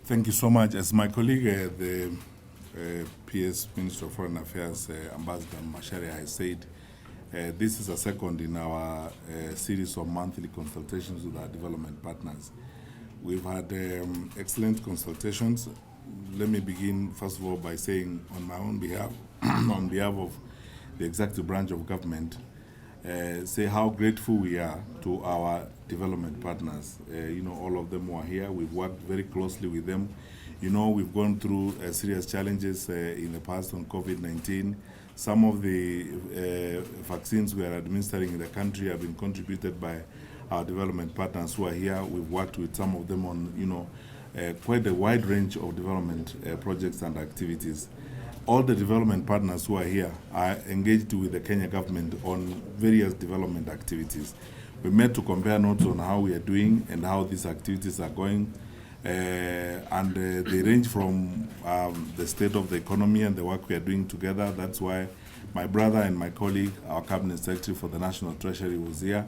Thank you so much. As my colleague, the PS Minister of Foreign Affairs, Ambassador Macharia, has said, this is a second in our series of monthly consultations with our development partners. We've had excellent consultations. Let me begin, first of all, by saying on my own behalf, on behalf of the executive branch of government, say how grateful we are to our development partners. All of them who are here. We've worked very closely with them. We've gone through serious challenges in the past on COVID-19. Some of the vaccines we are administering in the country have been contributed by our development partners who are here. We've worked with some of them on, quite a wide range of development projects and activities. All the development partners who are here are engaged with the Kenya government on various development activities. We met to compare notes on how we are doing and how these activities are going. They range from the state of the economy and the work we are doing together. That's why my brother and my colleague, our cabinet secretary for the National Treasury, was here,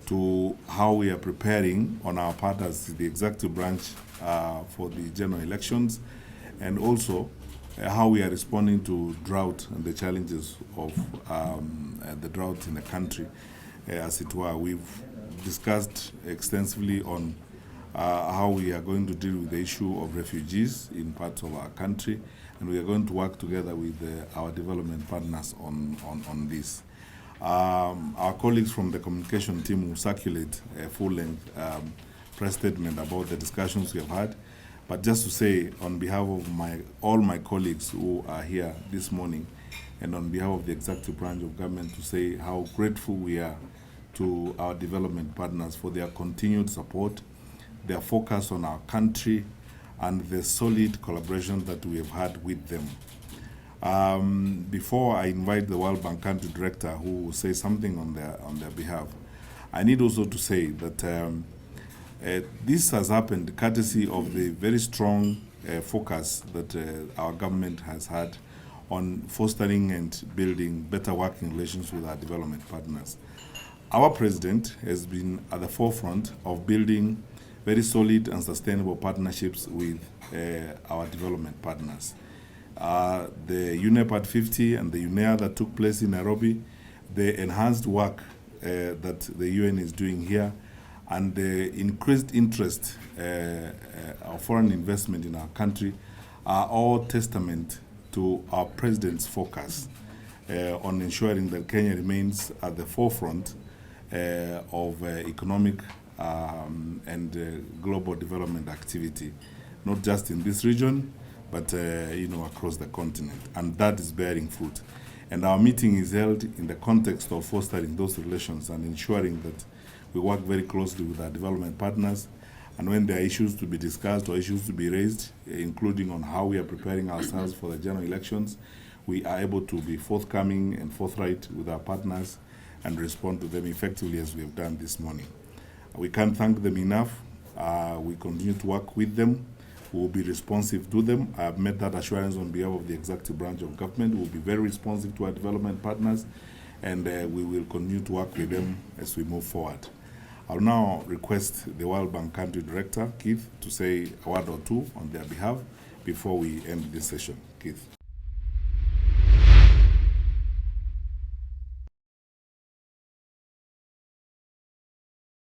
to how we are preparing on our part as the executive branch for the general elections, and also how we are responding to drought and the challenges of the drought in the country, as it were. We've discussed extensively on how we are going to deal with the issue of refugees in parts of our country, and we are going to work together with our development partners on this. Our colleagues from the communication team will circulate a full-length press statement about the discussions we have had. But just to say, on behalf of all my colleagues who are here this morning, and on behalf of the executive branch of government, to say how grateful we are to our development partners for their continued support, their focus on our country, and the solid collaboration that we have had with them. Before I invite the World Bank Country Director, who will say something on their behalf, I need also to say that this has happened courtesy of the very strong focus that our government has had on fostering and building better working relations with our development partners. Our president has been at the forefront of building very solid and sustainable partnerships with our development partners. The UNEP 50 and the UNEA that took place in Nairobi, the enhanced work that the UN is doing here, and the increased interest of foreign investment in our country are all testament to our president's focus on ensuring that Kenya remains at the forefront of economic and global development activity, not just in this region, but across the continent. And that is bearing fruit. And our meeting is held in the context of fostering those relations and ensuring that we work very closely with our development partners, and when there are issues to be discussed or issues to be raised, including on how we are preparing ourselves for the general elections, we are able to be forthcoming and forthright with our partners and respond to them effectively as we have done this morning. We can't thank them enough. We continue to work with them. We will be responsive to them. I have made that assurance on behalf of the executive branch of government. We will be very responsive to our development partners, and we will continue to work with them as we move forward. I'll now request the World Bank Country Director, Keith, to say a word or two on their behalf before we end this session. Keith.